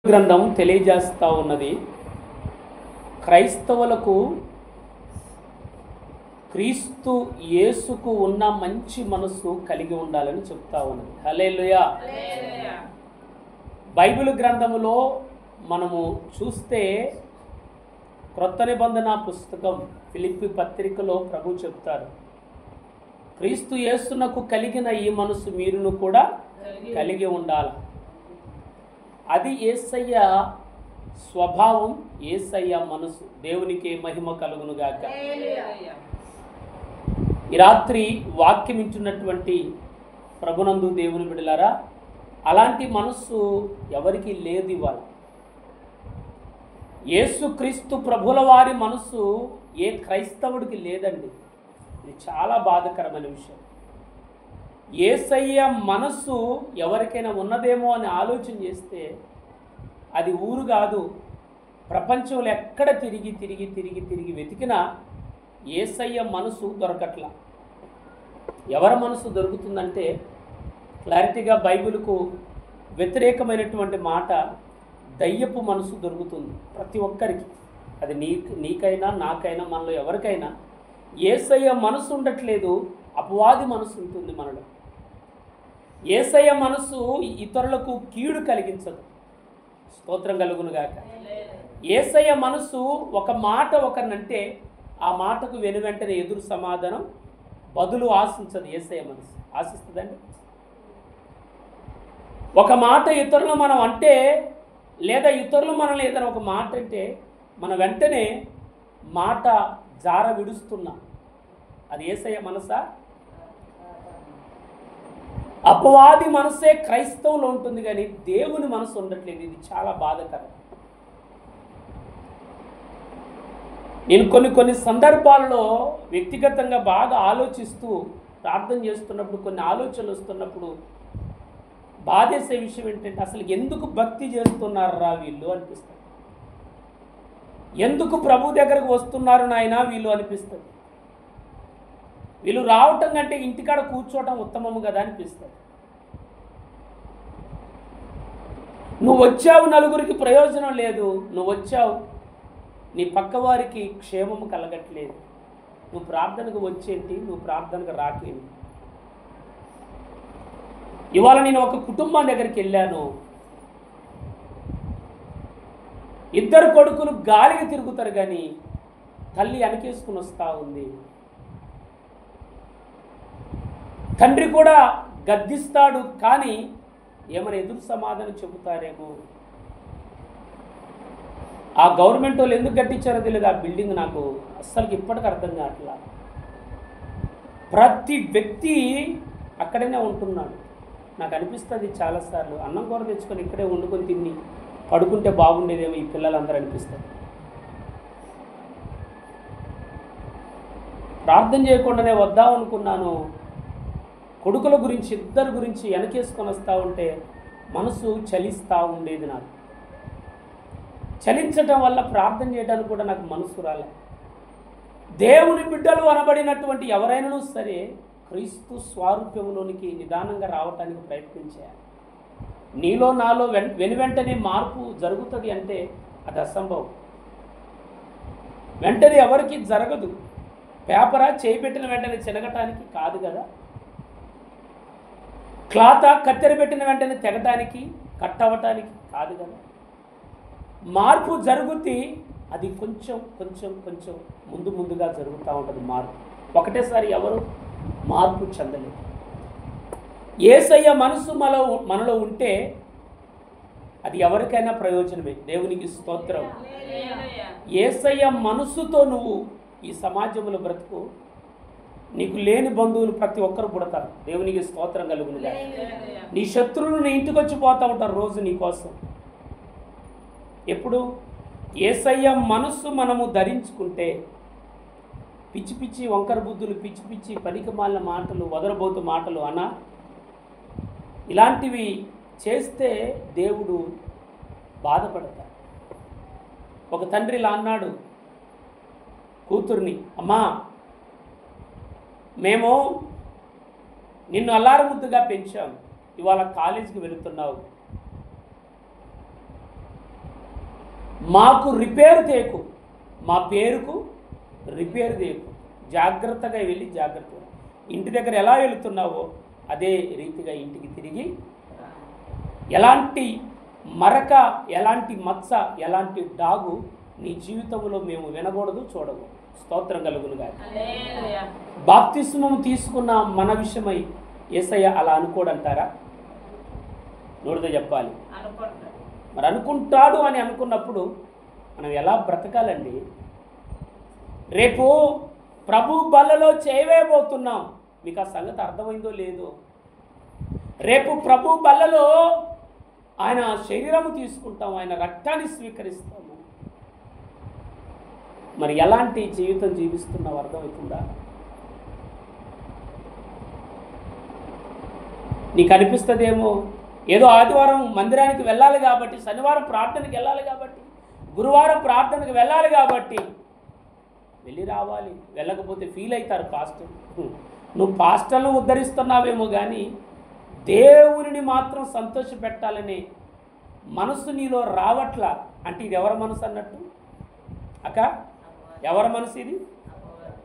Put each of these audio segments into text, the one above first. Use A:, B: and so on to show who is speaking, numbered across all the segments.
A: గ్రంథం తెలియజేస్తూ ఉన్నది, క్రైస్తవులకు క్రీస్తు యేసుకు ఉన్న మంచి మనసు కలిగి ఉండాలని చెప్తా ఉన్నది. హల్లెలూయా. బైబిల్ గ్రంథములో మనము చూస్తే క్రొత్త నిబంధన పుస్తకం ఫిలిప్పీ పత్రికలో ప్రభు చెప్తారు, క్రీస్తు యేసునకు కలిగిన ఈ మనసు మీరును కూడా కలిగి ఉండాలి. అది యేసయ్య స్వభావం, యేసయ్య మనసు. దేవునికి మహిమ కలుగును గాక. ఈ రాత్రి వాక్యం ఇచ్చినటువంటి ప్రభునందు దేవుని బిడ్డలారా, అలాంటి మనస్సు ఎవరికి లేదు ఇవాళ. యేసుక్రీస్తు ప్రభుల వారి మనసు ఏ క్రైస్తవుడికి లేదండి. ఇది చాలా బాధాకరమైన విషయం. యేసయ్య మనస్సు ఎవరికైనా ఉన్నదేమో అని ఆలోచన చేస్తే అది ఊరు కాదు, ప్రపంచంలో ఎక్కడ తిరిగి తిరిగి తిరిగి తిరిగి వెతికినా యేసయ్య మనసు దొరకట్లా. ఎవరి మనసు దొరుకుతుందంటే క్లారిటీగా బైబిల్కు వ్యతిరేకమైనటువంటి మాట, దయ్యపు మనసు దొరుకుతుంది ప్రతి ఒక్కరికి. అది నీకైనా నాకైనా మనలో ఎవరికైనా యేసయ్య మనసు ఉండట్లేదు, అపవాది మనసు ఉంటుంది మనలో. యేసయ్య మనసు ఇతరులకు కీడు కలిగించదు. స్తోత్రం కలుగునుగాక. యేసయ్య మనసు ఒక మాట ఒకరినంటే ఆ మాటకు వెనువెంటనే ఎదురు సమాధానం, బదులు ఆశించదు. యేసయ్య మనసు ఆశిస్తుందండి. ఒక మాట ఇతరులు మనం అంటే, లేదా ఇతరులు మనల్ని ఏదైనా ఒక మాట అంటే మన వెంటనే మాట జార విడుస్తున్నాం. అది యేసయ్య మనసా? అపవాది మనసే క్రైస్తవులో ఉంటుంది, కానీ దేవుని మనసు ఉండట్లేదు. ఇది చాలా బాధాకరం. నేను కొన్ని సందర్భాల్లో వ్యక్తిగతంగా బాగా ఆలోచిస్తూ ప్రార్థన చేస్తున్నప్పుడు, కొన్ని ఆలోచనలు వస్తున్నప్పుడు బాధేసే విషయం ఏంటంటే, అసలు ఎందుకు భక్తి చేస్తున్నారా వీళ్ళు అనిపిస్తుంది. ఎందుకు ప్రభు దగ్గరకు వస్తున్నారు నాయనా వీళ్ళు అనిపిస్తుంది. వీళ్ళు రావటం కంటే ఇంటికాడ కూర్చోవటం ఉత్తమము కదా అనిపిస్తుంది. నువ్వు వచ్చావు, నలుగురికి ప్రయోజనం లేదు. నువ్వు వచ్చావు, నీ పక్కవారికి క్షేమము కలగట్లేదు. నువ్వు ప్రార్థనకు వచ్చేంటి, నువ్వు ప్రార్థనకు రాకేంటి. ఇవాళ నేను ఒక కుటుంబం దగ్గరికి వెళ్ళాను. ఇద్దరు కొడుకులు గాలికి తిరుగుతారు, కానీ తల్లి వెనకేసుకుని వస్తూ ఉంది. తండ్రి కూడా గద్దిస్తాడు, కానీ ఏమైనా ఎదురు సమాధానం చెబుతారేమో. ఆ గవర్నమెంట్ వాళ్ళు ఎందుకు కట్టించారో తెలియదు ఆ బిల్డింగ్, నాకు అస్సలకి ఇప్పటికీ అర్థం కావట్లా. ప్రతి వ్యక్తి అక్కడనే ఉంటున్నాడు. నాకు అనిపిస్తుంది చాలాసార్లు, అన్నం కూర తెచ్చుకొని ఇక్కడే వండుకొని తిని పడుకుంటే బాగుండేదేమో ఈ పిల్లలందరూ అనిపిస్తుంది. ప్రార్థన చేయకుండానే వద్దాం అనుకున్నాను. కొడుకుల గురించి, ఇద్దరు గురించి వెనకేసుకొని వస్తూ ఉంటే మనసు చలిస్తూ ఉండేది. నాకు చలించటం వల్ల ప్రార్థన చేయడానికి కూడా నాకు మనసు రాలే. దేవుని బిడ్డలు అనబడినటువంటి ఎవరైనా సరే క్రీస్తు స్వారూప్యంలోనికి నిదానంగా రావటానికి ప్రయత్నించారు. నీలో నాలో వెనువెంటనే మార్పు జరుగుతుంది అంటే అది అసంభవం. వెంటనే ఎవరికి జరగదు. పేపరా చేయిపెట్టిన వెంటనే చినగటానికి కాదు కదా. క్లాత కత్తెర పెట్టిన వెంటనే తెగటానికి, కట్ అవ్వటానికి కాదు కదా. మార్పు జరుగుద్ది, అది కొంచెం కొంచెం కొంచెం ముందుగా జరుగుతూ ఉంటుంది. మార్పు ఒకటేసారి ఎవరు మార్పు చెందలేదు. యేసయ్య మనసు మనలో ఉంటే అది ఎవరికైనా ప్రయోజనమే. దేవునికి స్తోత్రం. యేసయ్య మనసుతో నువ్వు ఈ సమాజంలో బ్రతుకు, నీకు లేని బంధువులు ప్రతి ఒక్కరు పుడతారు. దేవునికి స్తోత్రం కలుగునుగా. నీ శత్రువులు నీ ఇంటికి వచ్చి పోతూ ఉంటారు రోజు నీ కోసం. ఎప్పుడు యేసయ్య మనస్సు మనము ధరించుకుంటే పిచ్చి పిచ్చి వంకర బుద్ధులు, పిచ్చి పిచ్చి పనికిమాలిన మాటలు, వదలబోతు మాటలు ఇలాంటివి చేస్తే దేవుడు బాధపడతాడు. ఒక తండ్రి ఇలా అన్నాడు కూతుర్ని, అమ్మా మేము నిన్ను అల్లారముద్దుగా పెంచాం, ఇవాళ కాలేజీకి వెళుతున్నావు, మాకు రిపేరు తేకు, మా పేరుకు రిపేరు తేకు. జాగ్రత్తగా వెళ్ళి జాగ్రత్తగా ఇంటి దగ్గర ఎలా వెళుతున్నావో అదే రీతిగా ఇంటికి తిరిగి ఎలాంటి మరక, ఎలాంటి మచ్చ, ఎలాంటి డాగు నీ జీవితంలో మేము వినకూడదు, చూడకూడదు. స్తోత్రం కలుగును గాక. బాప్తిస్మం తీసుకున్న మన విషయమై యేసయ్య అలా అనుకోడంటారా? నోటితో చెప్పాలి. మరి అనుకుంటాడు అని అనుకున్నప్పుడు మనం ఎలా బ్రతకాలండి? రేపు ప్రభు బల్లలో చేయవేయబోతున్నాం. మీకు ఆ సంగతి అర్థమైందో లేదో? రేపు ప్రభు బల్లలో ఆయన శరీరము తీసుకుంటాం, ఆయన రక్తాన్ని స్వీకరిస్తాము. మరి ఎలాంటి జీవితం జీవిస్తున్నావు అర్థమవుతుందా? నీకు అనిపిస్తుందేమో ఏదో ఆదివారం మందిరానికి వెళ్ళాలి కాబట్టి, శనివారం ప్రార్థనకి వెళ్ళాలి కాబట్టి, గురువారం ప్రార్థనకు వెళ్ళాలి కాబట్టి వెళ్ళి రావాలి. వెళ్ళకపోతే ఫీల్ అవుతారు పాస్టర్. నువ్వు పాస్టర్ను ఉద్ధరిస్తున్నావేమో కానీ దేవునిని మాత్రం సంతోషపెట్టాలనే మనసు నీలో రావట్లా. అంటే ఇది ఎవరి మనసు అన్నట్టు? అక్క, ఎవరి మనసు ఇది?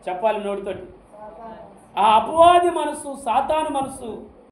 A: చెప్పాలి నోటితోటి. ఆ అపవాది మనసు, సాతాను మనసు